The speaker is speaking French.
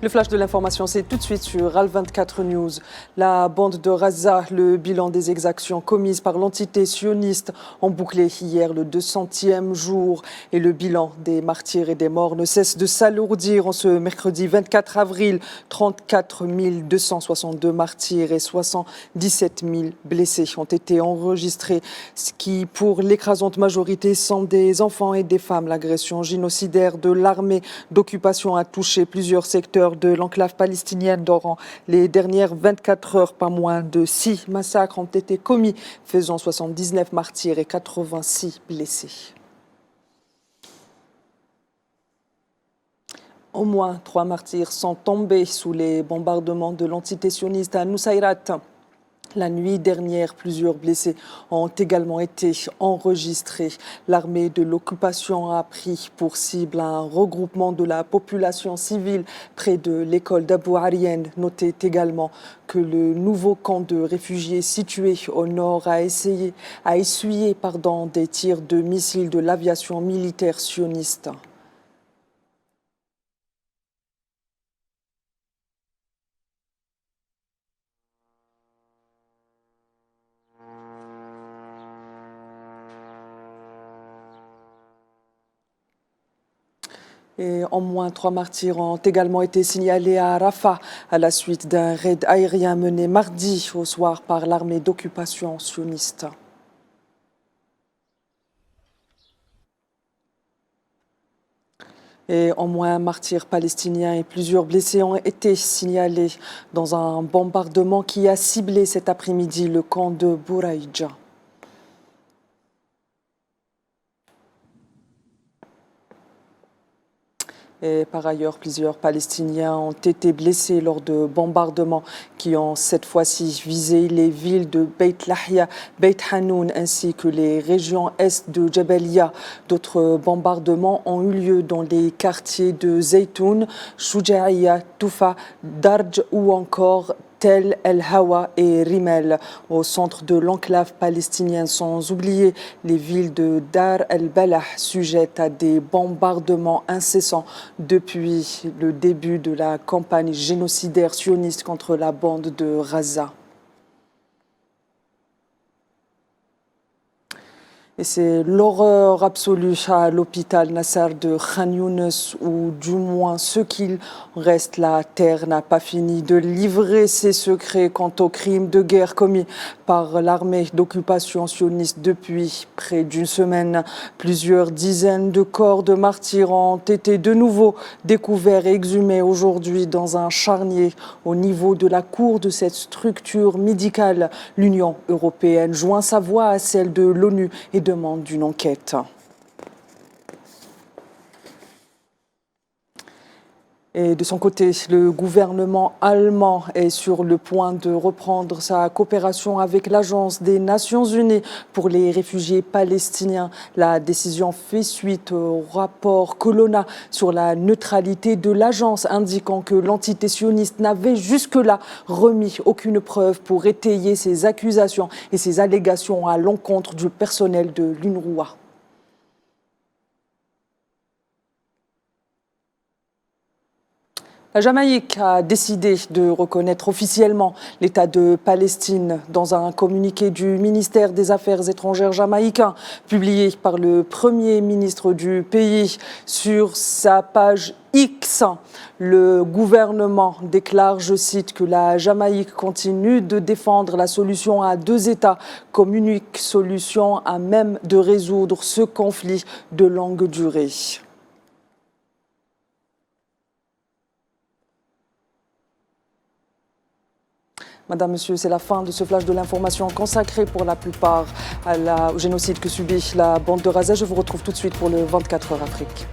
Le flash de l'information, c'est tout de suite sur Al24 News. La bande de Gaza, le bilan des exactions commises par l'entité sioniste ont bouclé hier le 200e jour. Et le bilan des martyrs et des morts ne cesse de s'alourdir. En ce mercredi 24 avril, 34 262 martyrs et 77 000 blessés ont été enregistrés, ce qui, pour l'écrasante majorité, sont des enfants et des femmes. L'agression génocidaire de l'armée d'occupation a touché plusieurs secteurs de l'enclave palestinienne durant les dernières 24 heures. Pas moins de 6 massacres ont été commis, faisant 79 martyrs et 86 blessés. Au moins 3 martyrs sont tombés sous les bombardements de l'entité sioniste à Nusayrat. La nuit dernière, plusieurs blessés ont également été enregistrés. L'armée de l'occupation a pris pour cible un regroupement de la population civile près de l'école d'Abou Arien. Notez également que le nouveau camp de réfugiés situé au nord a essuyé des tirs de missiles de l'aviation militaire sioniste. Et au moins 3 martyrs ont également été signalés à Rafah à la suite d'un raid aérien mené mardi au soir par l'armée d'occupation sioniste. Et au moins un martyr palestinien et plusieurs blessés ont été signalés dans un bombardement qui a ciblé cet après-midi le camp de Bouraïdja. Et par ailleurs, plusieurs Palestiniens ont été blessés lors de bombardements qui ont cette fois-ci visé les villes de Beit Lahia, Beit Hanoun ainsi que les régions est de Jabalia. D'autres bombardements ont eu lieu dans les quartiers de Zaytoun, Shoujaïa, Toufa, Darj ou encore Tel El Hawa et Rimel, au centre de l'enclave palestinienne, sans oublier les villes de Dar el-Balah, sujettes à des bombardements incessants depuis le début de la campagne génocidaire sioniste contre la bande de Gaza. Et c'est l'horreur absolue à l'hôpital Nasser de Khan Younes, où du moins ce qu'il reste, la terre n'a pas fini de livrer ses secrets quant aux crimes de guerre commis par l'armée d'occupation sioniste depuis près d'une semaine. Plusieurs dizaines de corps de martyrs ont été de nouveau découverts et exhumés aujourd'hui dans un charnier au niveau de la cour de cette structure médicale. L'Union européenne joint sa voix à celle de l'ONU et demande une enquête. Et de son côté, le gouvernement allemand est sur le point de reprendre sa coopération avec l'Agence des Nations Unies pour les réfugiés palestiniens. La décision fait suite au rapport Colonna sur la neutralité de l'agence, indiquant que l'entité sioniste n'avait jusque-là remis aucune preuve pour étayer ses accusations et ses allégations à l'encontre du personnel de l'UNRWA. La Jamaïque a décidé de reconnaître officiellement l'État de Palestine dans un communiqué du ministère des Affaires étrangères jamaïcain publié par le Premier ministre du pays sur sa page X. Le gouvernement déclare, je cite, que la Jamaïque continue de défendre la solution à 2 États comme unique solution à même de résoudre ce conflit de longue durée. Madame, Monsieur, c'est la fin de ce flash de l'information consacré pour la plupart au génocide que subit la bande de Gaza. Je vous retrouve tout de suite pour le 24 heures Afrique.